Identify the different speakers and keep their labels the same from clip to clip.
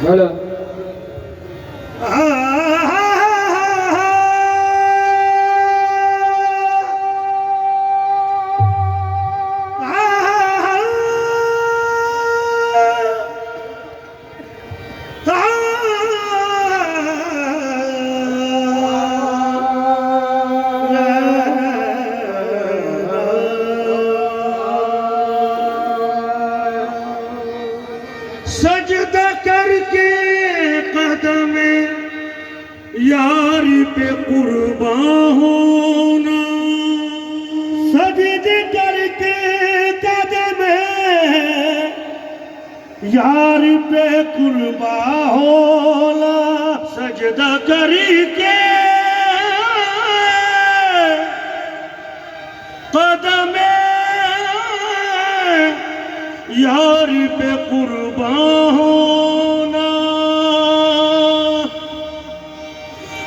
Speaker 1: Hello
Speaker 2: सजदा करके कदम यार पे कुर्बान होना, सजदे करके कदम यार पे कुर्बान होना, सजदा करके कदम यार पे कुर्बान होना,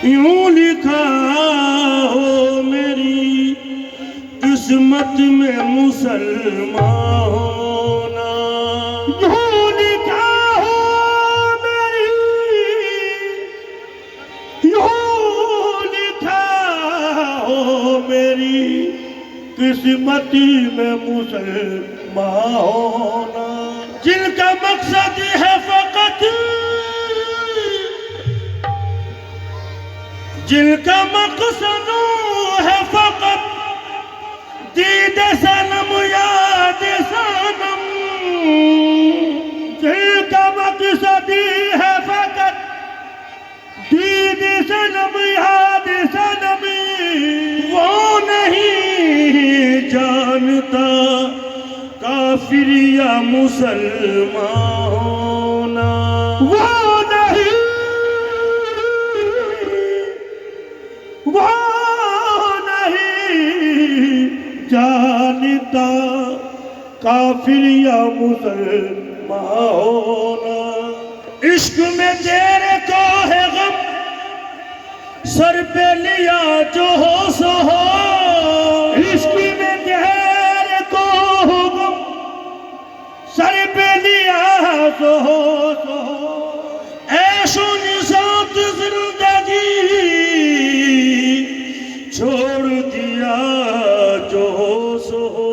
Speaker 2: यूं लिखा हो मेरी किस्मत में मुसलमान होना, यूं लिखा हो मेरी, यूं लिखा हो मेरी किस्मत में मुसलमान होना, जिनका मकसद है फकत, जिनका मकसद है फकत दीद सनम याद सनम, जिनका मकसद है फकत दीद सनम याद सनम, वो नहीं जानता काफिर या मुसलमान होना, वो नहीं, वो नहीं जानता काफिर या मुसलमान होना, इश्क में तेरे को है गम सर पे लिया जो हो सो हो, इश्क में तेरे को गम सर पे लिया जो हो सो हो, ऐशो निसात जिंदगी छोड़ दिया जो हो सो हो,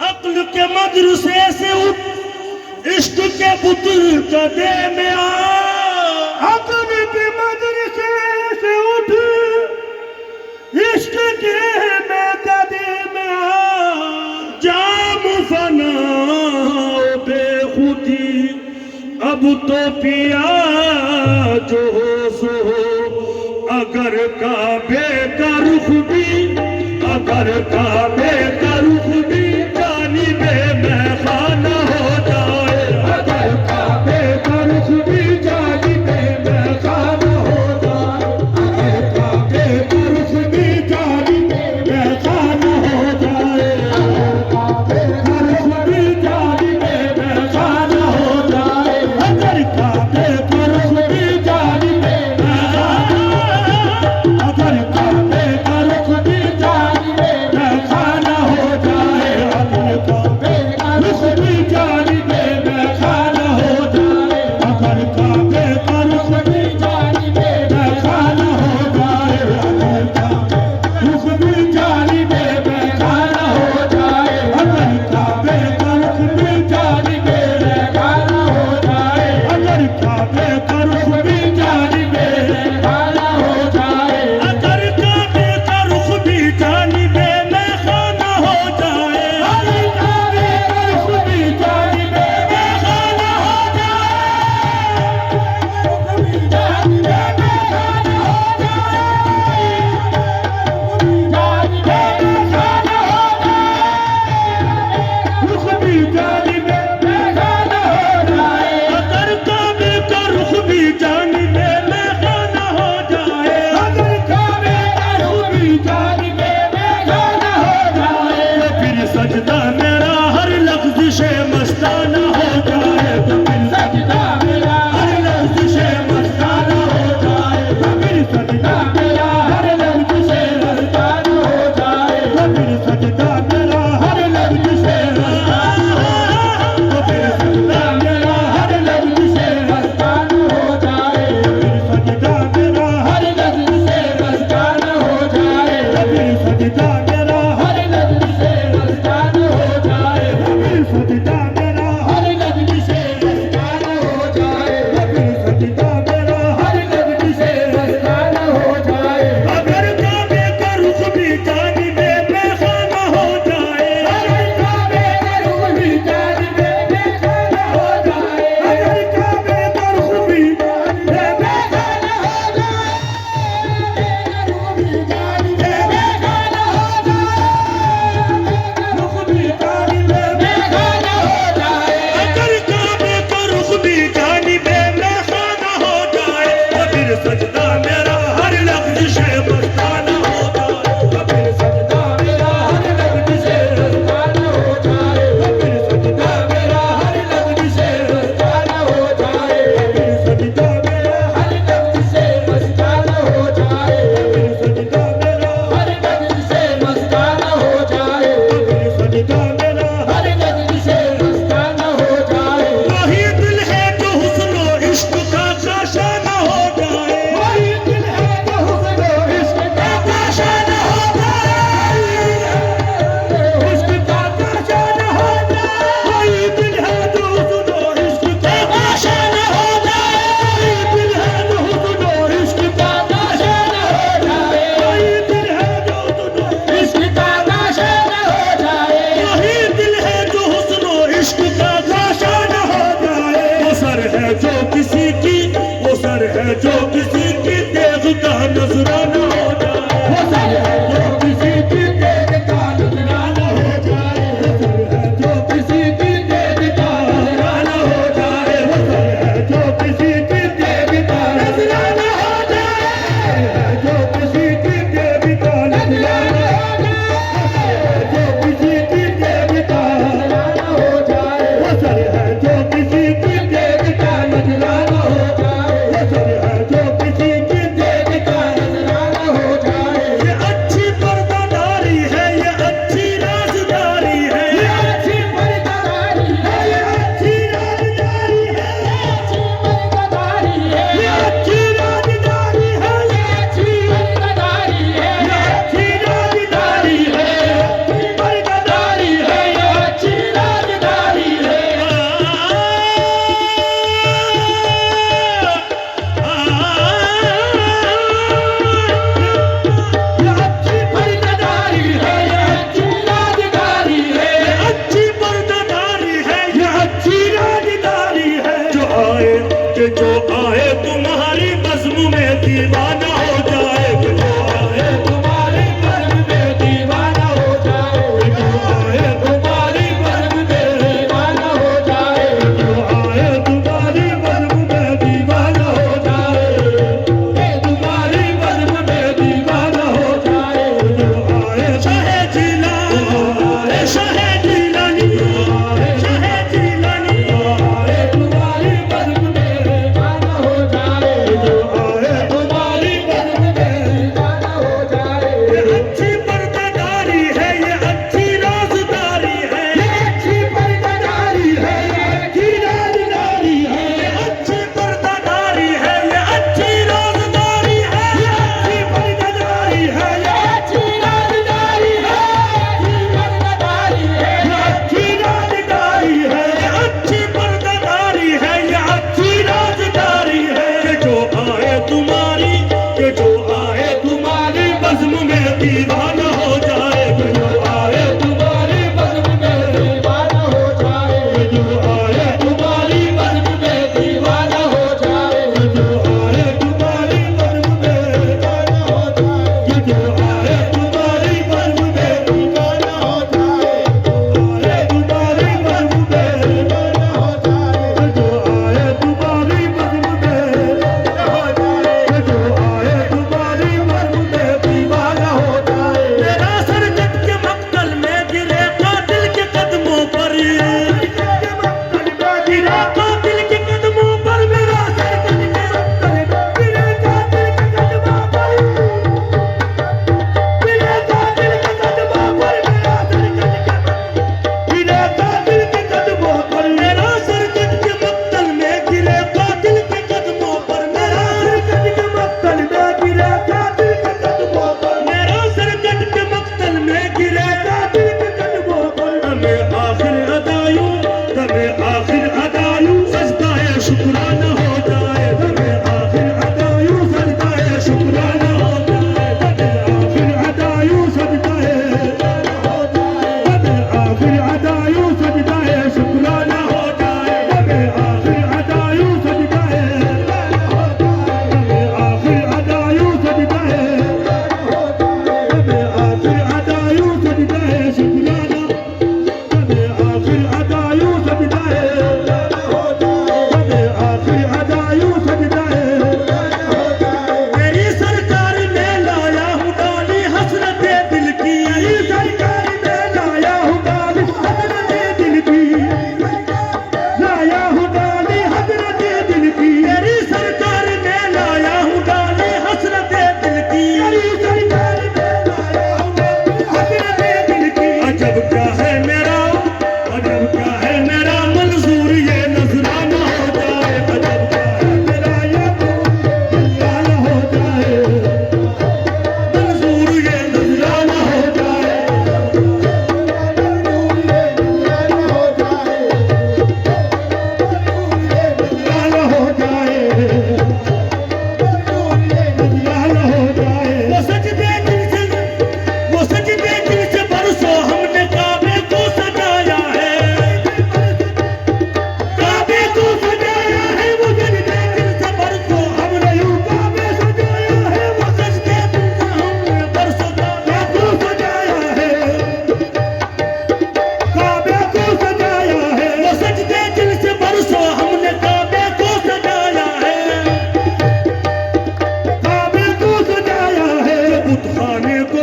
Speaker 2: अक्ल के मदरसे से उठ इश्क के पुत्र कदे में आ, अक्ल के मदरसे से उठ इश्क के में कदे में आ, जाम फना बेखुदी अब तो पिया जो हो सो हो, अगर काबे का रुख भी, अगर काबे का रुख भी जानी में खाना हो जाए, अगर काबे का रुख भी जानी में खाना हो जाए, अगर काबे का रुख भी जानी में खाना हो जाए, अगर काबे का रुख भी जानी में खाना हो जाए, अगर काबे का रुख भी जानी में अगर काबे का रुख भी जानी में खाना हो जाए, का नजराना हो जाए, वो सर है जो किसी की देव का नजराना हो जाए, वो सर है जो किसी की देव का नजराना हो जाए, वो सर है जो किसी की देव का नजराना हो जाए, जो किसी की देव का नजराना हो जाए, जो किसी की देव का नजराना हो जाए, वो सर है जो किसी की देव का नजराना हो जाए, वो सर है जो किसी की देव का नजराना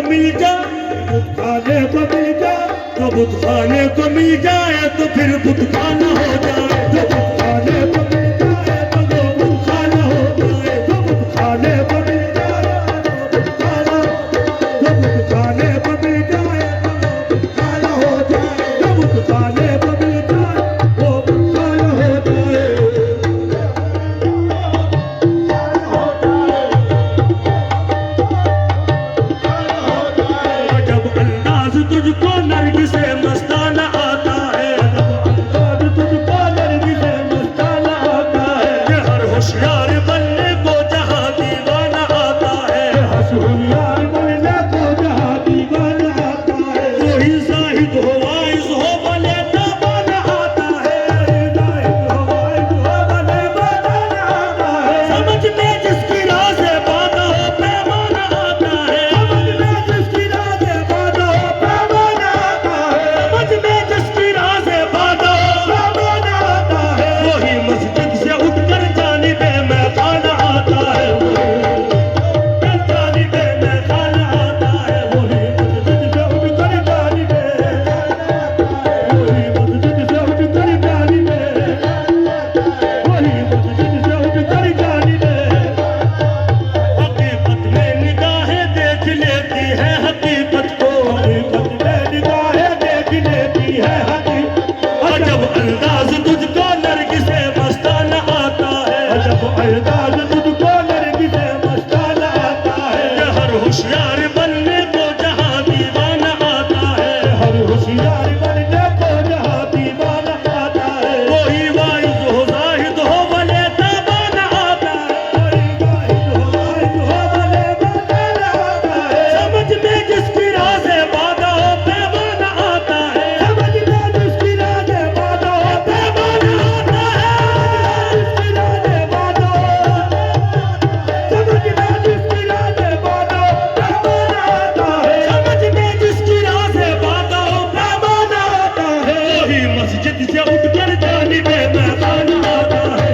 Speaker 2: मिल जाए, बुत खाने को मिल जाए, तो बुत खाने को मिल जाए तो फिर बुत खाना हो जाए। जो बुत खाने को मिल जाए तो वो बुत खाना हो जाए। जो बुत खाने को मिल जाए तो बुत खाना, जो बुत खाने को मिल जाए तो वो बुत खाना हो जाए। जो बुत खाने को मिल जाए वो बुत खाना हो जाए। जब अंदाज तुझको नर्ग से मस्ताना आता है, जब अंदाज तुझको नर्ग से मस्ताना आता है, ये हर होशियार बनने को जहां दीवाना आता है। होशियार बनने को जहां दीवाना आता है। कोई जाहिद हो वाइज हो भले दबाना आता है। जाहिद हो वाइज हो भले दबाना आता है। समझ में जिसकी राह से बाधा हो पैमाना आता है। समझ में जिसकी राह से बाधा हो पैमाना आता है। समझ में जिसकी राह से बाधा हो पैमाना आता है। वही मस्जिद से उठकर जानिबे में खाना आता है। जानिबे में खाना आता है। वही मस्जिद से उठकर जानिबे, वही मस्जिद से उठकर जानिबे, वही मस्जिद से उठकर जानिबे। हकीकत में निगाहें देख लेती है हकीकत को। हकीकत में निगाहें देख लेती है हकीकत। जब अंदाज तुझको नर्ग से मस्ताना आता है। जब अंदाज तुझको नर्ग से मस्ताना आता है। ये हर होशियार बनने को जहां दीवाना आता है। हर होशियार बनने को जहां दीवाना आता है। कोई वाइज हो जाहिद हो भले दबाना आता है। कोई वाइज हो जाहिद हो भले दबाना आता है। समझ में जिसकी राह से बाधा हो पैमाना आता है। समझ में जिसकी राह से बाधा हो पैमाना आता है। जिसकी राह से बाधा हो, समझ में जिसकी राह से बाधा हो पैमाना आता है। समझ में जिसकी राह से बाधा हो पैमाना आता है। वही मस्जिद से उठकर जानिबे में खाना आता है।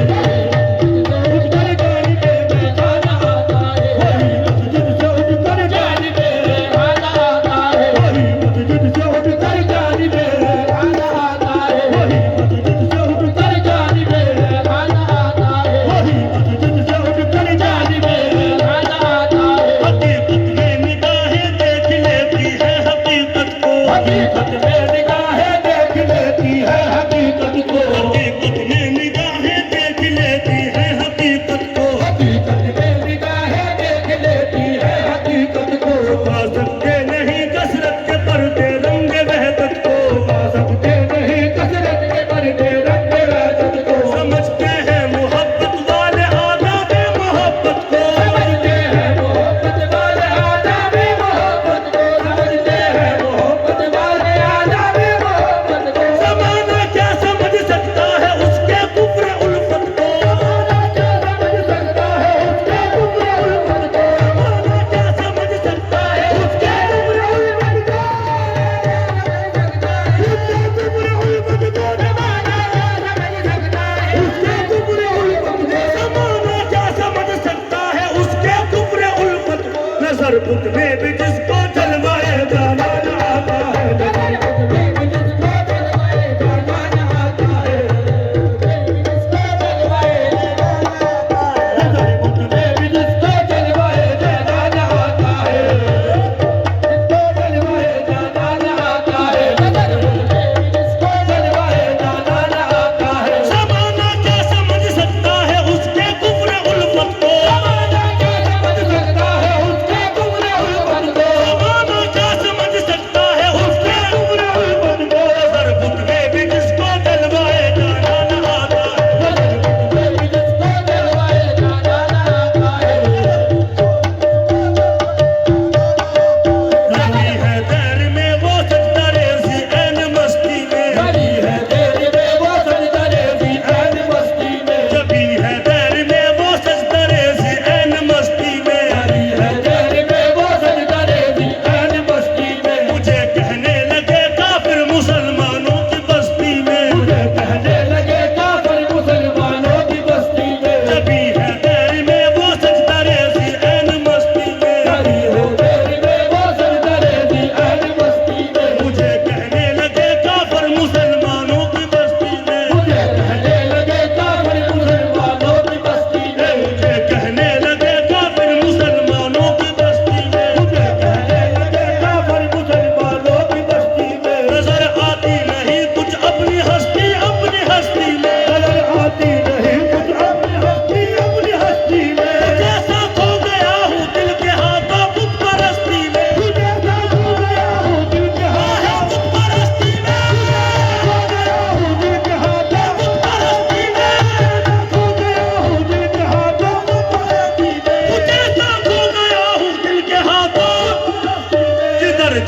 Speaker 2: उठकर जानिबे में खाना आता है। वही मस्जिद से उठकर जानिबे में खाना आता है। वही मस्जिद से उठकर जानिबे में खाना आता है। वही मस्जिद से उठकर जानिबे में खाना आता है। वही मस्जिद से उठकर जानिबे में खाना आता है। हकीकत में निगाहें देख लेती है हकीकत को। हकीकत में निगाहें देख लेती है हकीकत को। हकीकत में निगाहें देख लेती है हकीकत को। हकीकत में निगाहें देख लेती है हकीकत को। छुपा सकते नहीं कसरत के पर्दे रंग वहदत को। छुपा सकते नहीं कसरत के पर्दे रंग वहदत को। समझते हैं मोहब्बत वाले आदाब मोहब्बत को। समझते हैं मोहब्बत वाले आदाब मोहब्बत को। समझते हैं मोहब्बत वाले आदाब मोहब्बत को। ज़माना क्या समझ सकता है उसके कुफ्र उल्फत को। ज़माना क्या समझ सकता है उसके कुफ्र उल्फत को। ज़माना क्या समझ सकता है उसके कुफ्र उल्फत को। उसके कुफ्र उल्फत को। ज़माना क्या समझ सकता है उसके कुफ्र उल्फत को। ज़माना क्या समझ सकता है उसके कुफ्र उल्फत को। नजर बुत में भी जिसको जलवाए जाना आता है। नजर बुत में भी जिसको जलवाए जाना आता है। जिसको जलवाए जाना आता है। नजर बुत में भी जिसको जलवाए जाना आता है। जिसको जलवाए जाना आता है। नजर बुत में भी जिसको जलवाए जाना आता है। ज़माना क्या समझ सकता है उसके कुफ्र उल्फत को। ज़माना क्या समझ सकता है उसके कुफ्र उल्फत को।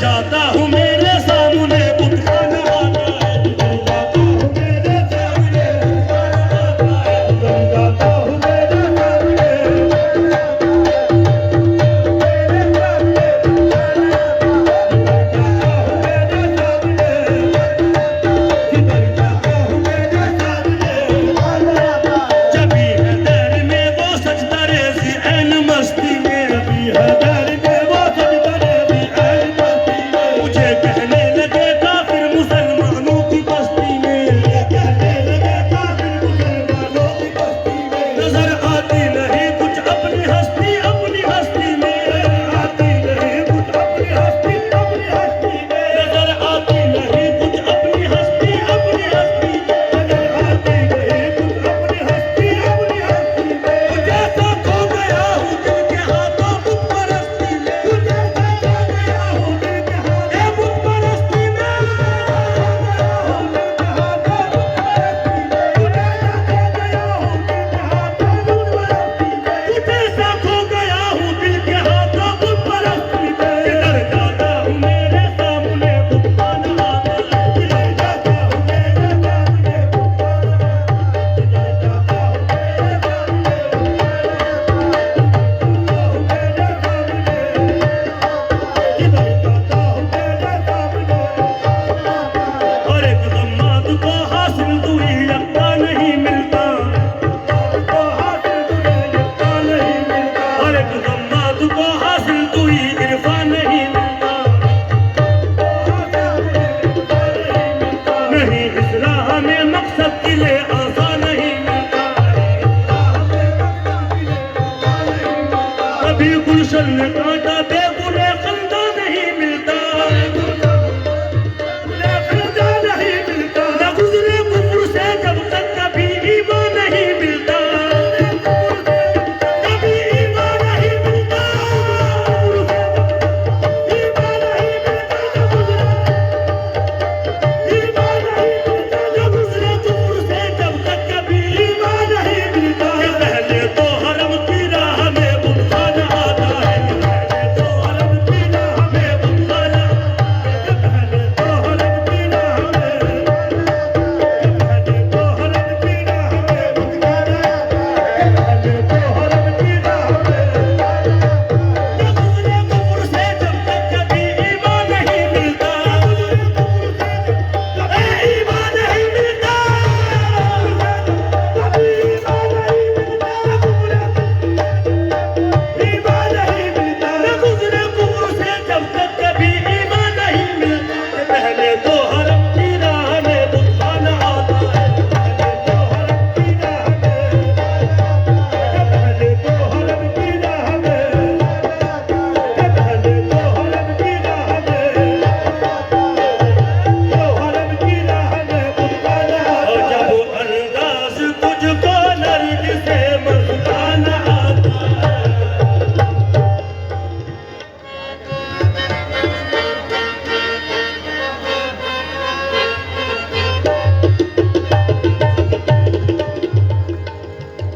Speaker 2: जाता हूँ मेरे सामने बुत खाना आता है, जिधर जाता हूँ मेरे सामने बुत खाना आता है, जिधर जाता हूँ मेरे सामने गुलशन कांटा बेगुने खंदा नहीं मिलता।